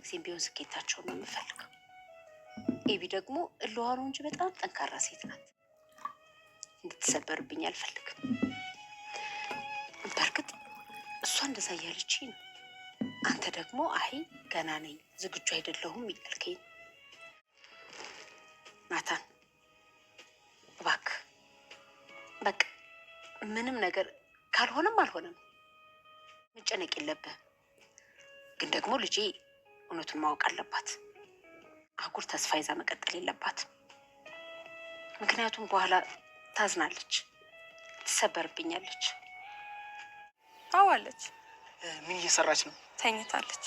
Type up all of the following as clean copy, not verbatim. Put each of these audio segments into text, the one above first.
ጊዜም ቢሆን ስኬታቸውን ነው የምፈልገው። ኤቢ ደግሞ እልዋኑ እንጂ በጣም ጠንካራ ሴት ናት። እንድትሰበርብኝ አልፈልግም። በርግጥ እሷ እንደዛ እያለች ነው። አንተ ደግሞ አይ ገና ነኝ ዝግጁ አይደለሁም እያልከኝ። ናታን እባክህ በቃ ምንም ነገር ካልሆነም አልሆነም መጨነቅ የለብህ። ግን ደግሞ ልጄ እውነቱን ማወቅ አለባት። አጉል ተስፋ ይዛ መቀጠል የለባትም። ምክንያቱም በኋላ ታዝናለች፣ ትሰበርብኛለች። አዋለች። ምን እየሰራች ነው? ተኝታለች።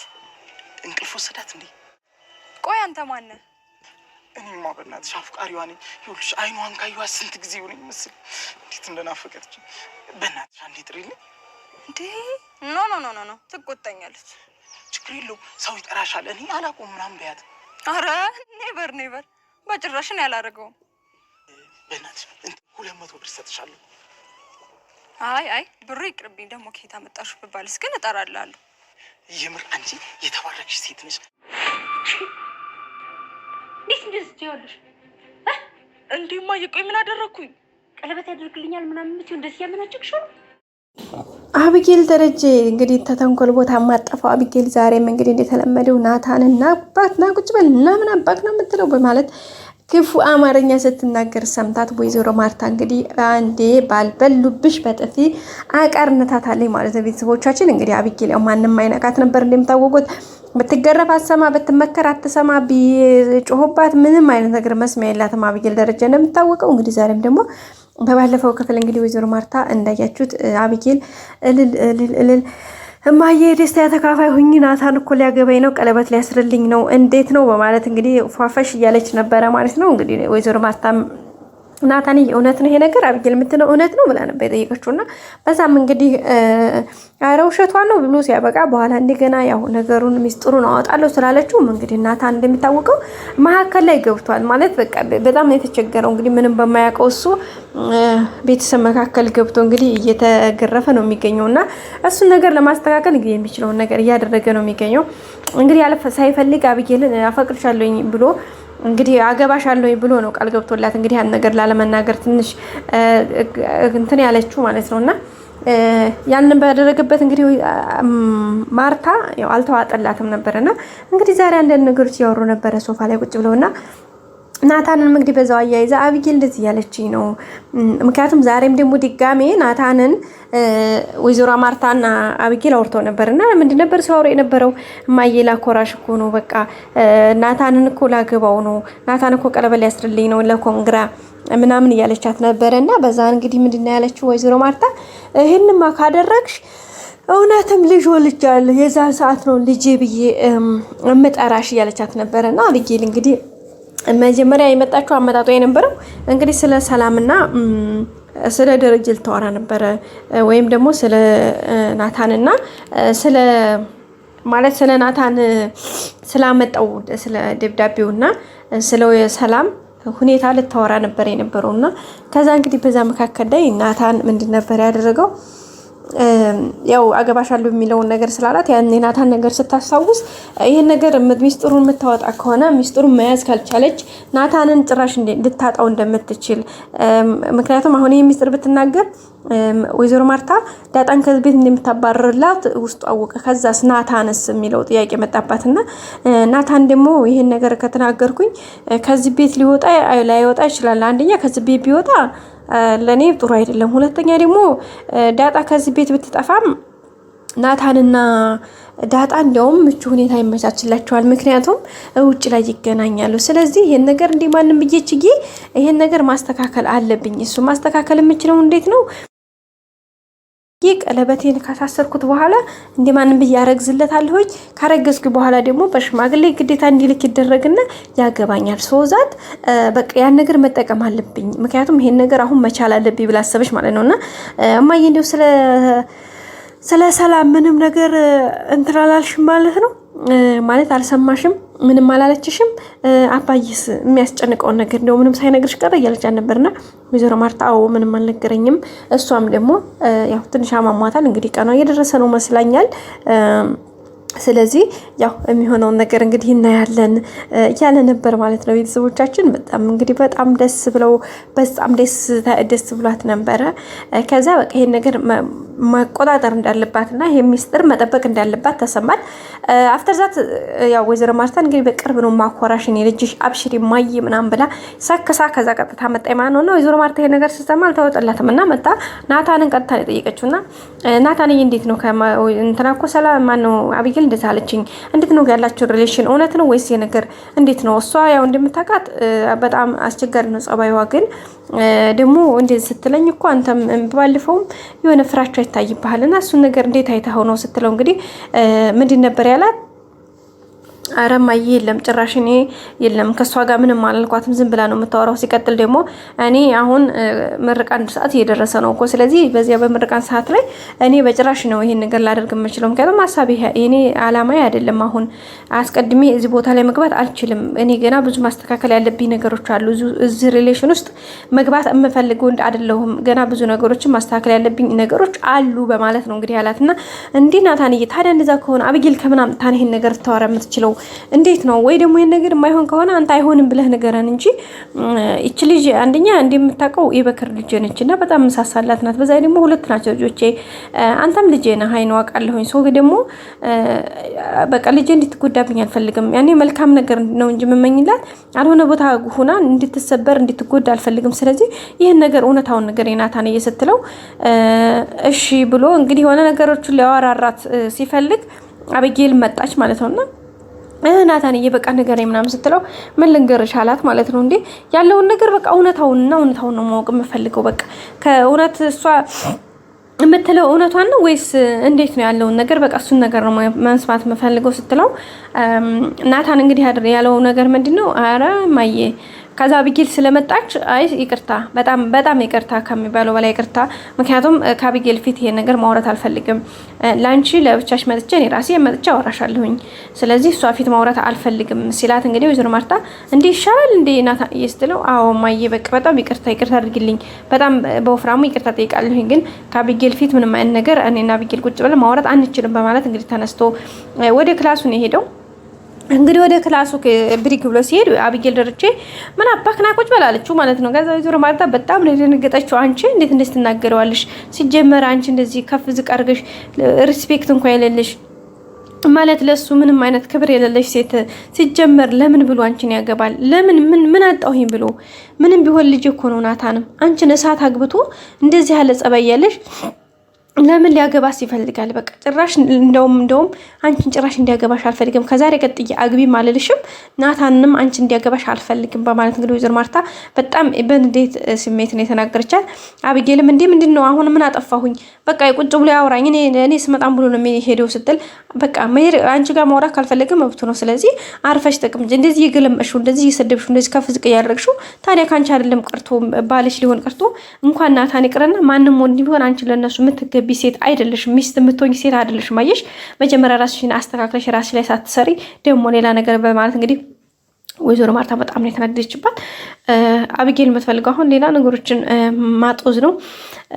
እንቅልፍ ወሰዳት እንዴ? ቆይ አንተ ማን ነህ? እኔማ በእናትሽ አፍቃሪዋ ነኝ። ይኸውልሽ አይኗን ካየኋት ስንት ጊዜ ሆነኝ መሰል። እንዴት እንደናፈቀች በእናትሽ አንዴ ጥሪልኝ። እንዴ ኖ ትቆጣኛለች። ችግር የለውም ሰው ይጠራሻል። እኔ አላውቀውም ምናምን በያት። አረ ኔቨር በጭራሽን ያላደረገውም። በእናትሽ 200 ብር ሰጥሻለሁ። አይ ብሩ ይቅርብኝ። ደግሞ ከየት አመጣሽው ብባልስ ግን እጠራላለሁ። የምር አንቺ የተባረክሽ ሴት ነሽ። እንዴት እንደዚህ ትይዋለሽ? እንዴማ የቆይ ምን አደረኩኝ? ቀለበት ያደርግልኛል ምናምን ምትዩ እንደዚህ ያመናጭቅሽ ነው። አቢጌል ደረጀ እንግዲህ ተተንኮል ቦታ ማጠፋው። አቢጌል ዛሬም እንግዲህ እንደተለመደው ናታንና አባትና ቁጭ በል እና ምን አባክ ነው የምትለው በማለት ክፉ አማርኛ ስትናገር ሰምታት ወይዘሮ ማርታ እንግዲህ አንዴ ባልበሉብሽ በጥፊ አቃርነታታለች ማለት ነው። ቤተሰቦቻችን እንግዲህ አቢጌል ያው ማንም አይነካት ነበር እንደምታወቁት። ብትገረፍ አትሰማ፣ ብትመከር አትሰማ፣ ቢጮህባት ምንም አይነት ነገር መስሚያ የላትም አቢጌል ደረጀ እንደምታወቀው። እንግዲህ ዛሬም ደግሞ በባለፈው ክፍል እንግዲህ ወይዘሮ ማርታ እንዳያችሁት አቢጌል እልል እማዬ ደስታ ተካፋይ ሁኚ፣ ናታን እኮ ሊያገባኝ ነው፣ ቀለበት ሊያስርልኝ ነው፣ እንዴት ነው በማለት እንግዲህ ፏፈሽ እያለች ነበረ ማለት ነው። እንግዲህ ወይዘሮ ማርታ ናታን እውነት ነው ይሄ ነገር አቢጌል የምትለው እውነት ነው ብላ ነበር የጠየቀችውና በዛም እንግዲህ ኧረ ውሸቷን ነው ብሎ ሲያበቃ በኋላ እንደገና ያው ነገሩን ሚስጥሩን አወጣለሁ ስላለችውም እንግዲህ ናታን እንደሚታወቀው መሀከል ላይ ገብቷል ማለት በቃ በጣም ነው የተቸገረው። እንግዲህ ምንም በማያውቀው እሱ ቤተሰብ መካከል ገብቶ እንግዲህ እየተገረፈ ነው የሚገኘውና እሱን ነገር ለማስተካከል እንግዲህ የሚችለውን ነገር እያደረገ ነው የሚገኘው። እንግዲህ ያለፈ ሳይፈልግ አቢጌልን አፈቅርሻለሁኝ ብሎ እንግዲህ አገባሻለሁ ብሎ ነው ቃል ገብቶላት እንግዲህ ያን ነገር ላለመናገር ትንሽ እንትን ያለችው ማለት ነውና ያንን ባደረገበት እንግዲህ ማርታ ያው አልተዋጠላትም ነበርና እንግዲህ ዛሬ አንዳንድ ነገሮች ያወሩ ነበር ሶፋ ላይ ቁጭ ብለውና ናታንን እንግዲህ በዛው አያይዛ አቢጌል እንደዚህ ያለችኝ ነው። ምክንያቱም ዛሬም ደግሞ ድጋሜ ናታንን ወይዘሮ ማርታና አቢጌል አውርተው ነበርና ምንድን ነበር ሲያወሩ የነበረው? እማዬ ላኮራሽ እኮ ነው፣ በቃ ናታንን እኮ ላገባው ነው፣ ናታን እኮ ቀለበት ሊያስርልኝ ነው ለኮንግራ ምናምን እያለቻት ነበርና በዛ እንግዲህ ምንድን ነው ያለችው ወይዘሮ ማርታ ይሄንማ ካደረግሽ እውነትም ልጅ ወልጃለሁ፣ የዛን ሰዓት ነው ልጄ ብዬ እምጠራሽ እያለቻት ነበርና አቢጌል እንግዲህ መጀመሪያ የመጣችው አመጣጧ የነበረው እንግዲህ ስለ ሰላምና ስለ ደረጀ ልታወራ ነበረ ወይም ደግሞ ስለ ናታንና ስለ ማለት ስለ ናታን ስላመጣው ስለ ደብዳቤውና ስለ ሰላም ሁኔታ ልታወራ ነበር የነበረውና ከዛ እንግዲህ በዛ መካከል ላይ ናታን ምንድን ነበር ያደረገው? ያው አገባሻለሁ የሚለውን ነገር ስላላት ያን ናታን ነገር ስታስታውስ ይሄን ነገር ሚስጥሩን የምታወጣ ከሆነ ሚስጥሩን መያዝ ካልቻለች ናታንን ጭራሽ እንድታጣው እንደምትችል ምክንያቱም አሁን ይሄ ሚስጥር ብትናገር ወይዘሮ ማርታ ዳጣን ከዚህ ቤት እንደምታባረርላት ውስጡ አወቀ። ከዛስ ናታንስ የሚለው ጥያቄ መጣባትና ናታን ደግሞ ይሄን ነገር ከተናገርኩኝ ከዚህ ቤት ላይወጣ ይችላል። አንደኛ ከዚህ ቤት ቢወጣ ለኔ ጥሩ አይደለም፣ ሁለተኛ ደግሞ ዳጣ ከዚህ ቤት ብትጠፋም ናታንና ዳጣ እንደውም ምቹ ሁኔታ ይመቻችላቸዋል፣ ምክንያቱም ውጭ ላይ ይገናኛሉ። ስለዚህ ይሄን ነገር እንደማንም ብዬችዬ ይሄን ነገር ማስተካከል አለብኝ። እሱ ማስተካከል የምችለው እንዴት ነው? ቀለበቴን ካሳሰርኩት በኋላ እንደማንም ብያረግዝለታለሁ። ካረገዝኩ በኋላ ደግሞ በሽማግሌ ግዴታ እንዲልክ ይደረግና ያገባኛል። ሶዛት በቃ ያን ነገር መጠቀም አለብኝ፣ ምክንያቱም ይሄን ነገር አሁን መቻል አለብኝ ብላ አሰበች ማለት ነውና እማዬ እንደው ስለ ሰላም ምንም ነገር እንትላላልሽም ማለት ነው ማለት አልሰማሽም? ምንም አላለችሽም? አባይስ የሚያስጨንቀውን ነገር እንደው ምንም ሳይነግርሽ ቀረ እያለች ነበርና ወይዘሮ ማርታ አዎ ምንም አልነገረኝም። እሷም ደግሞ ያው ትንሽ አማሟታል። እንግዲህ ቀኗ እየደረሰ ነው መስላኛል። ስለዚህ ያው የሚሆነውን ነገር እንግዲህ እናያለን እያለ ነበር ማለት ነው። ቤተሰቦቻችን በጣም እንግዲህ በጣም ደስ ብሏት ነበረ። ከዛ በቃ ይሄን ነገር መቆጣጠር እንዳለባትና ይሄ ሚስጥር መጠበቅ እንዳለባት ተሰማል። አፍተር ዛት ያው ወይዘሮ ማርታ እንግዲህ በቅርብ ነው ማኮራሽ እኔ ልጅሽ አብሽሪ ማይ ምናምን ብላ ሳከሳ ከዛ ቀጥታ መጣይ ማለት ነው። ወይዘሮ ማርታ ይሄ ነገር ስትሰማ አልተወጣላትም እና መጣ ናታንን ቀጥታ ነው የጠየቀችውና ናታን እንዴት ነው እንትና እኮ ሰላም ማን ነው አብይል እንደዛ አለችኝ። እንዴት ነው ያላችሁ ሪሌሽን እውነት ነው ወይስ የነገር እንዴት ነው? እሷ ያው እንደምታውቃት በጣም አስቸጋሪ ነው ጸባይዋ። ግን ደግሞ እንደዚህ ስትለኝ እኮ አንተም ባለፈውም የሆነ ፍራቻ ይታይብሃልና እሱን ነገር እንዴት አይተኸው ነው ስትለው እንግዲህ ምንድን ነበር ያላት? አረማዬ የለም ጭራሽ እኔ የለም ከሷ ጋር ምንም አላልኳትም፣ ዝም ብላ ነው የምታወራው። ሲቀጥል ደግሞ እኔ አሁን ምርቃን ሰዓት እየደረሰ ነው እኮ ስለዚህ በዚያ በምርቃን ሰዓት ላይ እኔ በጭራሽ ነው ይሄን ነገር ላደርግ የምችለው። ምክንያቱም ሀሳቤ እኔ አላማዬ አይደለም። አሁን አስቀድሜ እዚህ ቦታ ላይ መግባት አልችልም። እኔ ገና ብዙ ማስተካከል ያለብኝ ነገሮች አሉ። እዚህ ሪሌሽን ውስጥ መግባት የምፈልገው አይደለሁም። ገና ብዙ ነገሮችን ማስተካከል ያለብኝ ነገሮች አሉ በማለት ነው እንግዲህ ያላትና እንዴ ናታንዬ ታዲያ እንደዛ ከሆነ አብጌል ከምናም ታን ይሄን ነገር ታወራ የምትችለው እንዴት ነው? ወይ ደግሞ ይሄን ነገር የማይሆን ከሆነ አንተ አይሆንም ብለህ ነገረን እንጂ እቺ ልጅ አንደኛ እንደምታውቀው የበክር ልጅ ነችና በጣም መሳሳላት ናት። በዛ ደግሞ ሁለት ናቸው ልጆቼ። አንተም ልጄ ነህ አይነው አውቃለሁኝ። ሰው ደግሞ በቃ ልጄ እንድትጎዳብኝ አልፈልግም። ያኔ መልካም ነገር ነው እንጂ መመኝላት አልሆነ ቦታ ሆና እንድትሰበር እንድትጎዳ አልፈልግም። ስለዚህ ይሄን ነገር እውነታውን ነገር ናታን እየሰትለው እሺ ብሎ እንግዲህ የሆነ ነገሮችን ሊያወራራት ሲፈልግ አብጌል መጣች ማለት ነውና ናታንዬ በቃ ንገረኝ ምናምን ስትለው ምን ልንገርሽ አላት ማለት ነው። እንዴ ያለውን ነገር በቃ እውነታውን ነው ማወቅ የምፈልገው። በቃ ከእውነት እሷ የምትለው እውነቷን ነው ወይስ እንዴት ነው ያለውን ነገር በቃ እሱን ነገር ነው መስማት የምፈልገው ስትለው ናታን እንግዲህ ያለው ነገር ምንድነው? አረ ማዬ ከዛ አብጌል ስለመጣች አይ ይቅርታ፣ በጣም ይቅርታ ከሚባለው በላይ ይቅርታ። ምክንያቱም ከአብጌል ፊት ይሄን ነገር ማውራት አልፈልግም። ላንቺ ለብቻሽ መጥቼ እኔ ራሴ መጥቼ አወራሻለሁኝ። ስለዚህ እሷ ፊት ማውራት አልፈልግም ሲላት እንግዲህ ወይዘሮ ማርታ እንዴ ይሻላል እንዴ ናታ ይስትለው አዎ ማዬ በቃ በጣም ይቅርታ አድርግልኝ፣ በጣም በወፍራሙ ይቅርታ ጠይቃለሁኝ። ግን ከአብጌል ፊት ምንም አይነት ነገር እኔና አብጌል ቁጭ ብለን ማውራት አንችልም በማለት እንግዲህ ተነስቶ ወደ ክላሱ ነው የሄደው። እንግዲህ ወደ ክላሱ ብሪግ ብሎ ሲሄድ አብጌል ደረቼ ምን አባክና ቁጭ በላለችው ማለት ነው። ከዛ ወይዘሮ ማርታ በጣም ነው የደነገጠችው። አንቺ እንዴት ትናገረዋለሽ? ሲጀመር አንቺ እንደዚህ ከፍ ዝቅ አድርገሽ ሪስፔክት እንኳን የሌለሽ ማለት ለሱ ምንም አይነት ክብር የሌለሽ ሴት ሲጀመር ለምን ብሎ አንቺን ያገባል? ለምን ምን አጣውኝ ብሎ ምንም ቢሆን ልጅ እኮ ነው። ናታንም አንቺን እሳት አግብቶ እንደዚህ ያለ ጸባይ ያለሽ ለምን ሊያገባስ ይፈልጋል? በቃ ጭራሽ እንደውም አንቺን ጭራሽ እንዲያገባሽ አልፈልግም። ከዛሬ ቀጥዬ አግቢ ማለልሽም ናታንንም አንቺ እንዲያገባሽ አልፈልግም በማለት እንግዲህ ወይዘሮ ማርታ በጣም በንዴት ስሜት ነው የተናገረቻት። አብጌልም እንዴ ምንድነው አሁን ምን አጠፋሁኝ? በቃ ቁጭ ብሎ ያወራኝ እኔ ስመጣም ብሎ ነው የሚሄደው ስትል በቃ መሄድ አንቺ ጋር ማውራት ካልፈለገ መብቱ ነው። ስለዚህ አርፈሽ ተቀምጪ። እንደዚህ የገለመሽው እንደዚህ የሰደብሽው እንደዚህ ከፍ ዝቅ ያደረግሽው ታዲያ ካንቺ አይደለም ቀርቶ ባልሽ ሊሆን ቀርቶ እንኳን ናታን ይቅርና ማንም ወንድ ቢሆን አንቺ ለነሱ የምትገቢ ሴት አይደለሽ፣ ሚስት የምትሆኝ ሴት አይደለሽ። ማየሽ መጀመሪያ ራስሽን አስተካክለሽ ራስሽ ላይ ሳትሰሪ ደግሞ ሌላ ነገር በማለት እንግዲህ ወይዘሮ ማርታ በጣም ነው የተናደደችባት። አብጌል የምትፈልገው አሁን ሌላ ነገሮችን ማጦዝ ነው።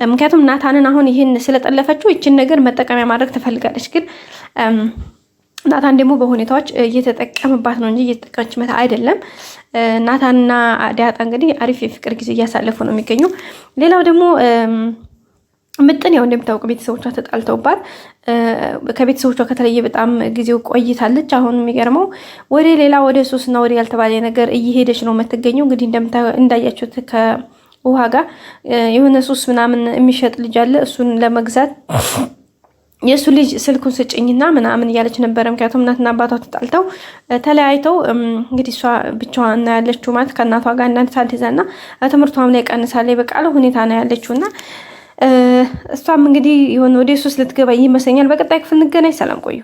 ምክንያቱም ናታንን አሁን ይህን ስለጠለፈችው ይችን ነገር መጠቀሚያ ማድረግ ትፈልጋለች። ግን ናታን ደግሞ በሁኔታዎች እየተጠቀምባት ነው እንጂ እየተጠቀመችበት አይደለም። ናታንና ዳጣ እንግዲህ አሪፍ የፍቅር ጊዜ እያሳለፉ ነው የሚገኙ። ሌላው ደግሞ ምጥን ያው እንደምታውቁ ቤተሰቦቿ ተጣልተውባት ከቤተሰቦቿ ከተለየ በጣም ጊዜው ቆይታለች። አሁን የሚገርመው ወደ ሌላ ወደ ሱስና ወደ ያልተባለ ነገር እየሄደች ነው የምትገኘው። እንግዲህ እንዳያችሁት ከውሃ ጋር የሆነ ሱስ ምናምን የሚሸጥ ልጅ አለ። እሱን ለመግዛት የእሱ ልጅ ስልኩን ስጭኝና ምናምን እያለች ነበረ። ምክንያቱም እናትና አባቷ ተጣልተው ተለያይተው እንግዲህ እሷ ብቻዋን ነው ያለችው ማለት ከእናቷ ጋር እናንተ ሳልይዛና ትምህርቷም ላይ ቀንሳለች። በቃለ ሁኔታ ነው ያለችውና እሷም እንግዲህ የሆነ ወደ ሱስ ልትገባ ይመስለኛል። በቀጣይ ክፍል እንገናኝ። ሰላም ቆዩ።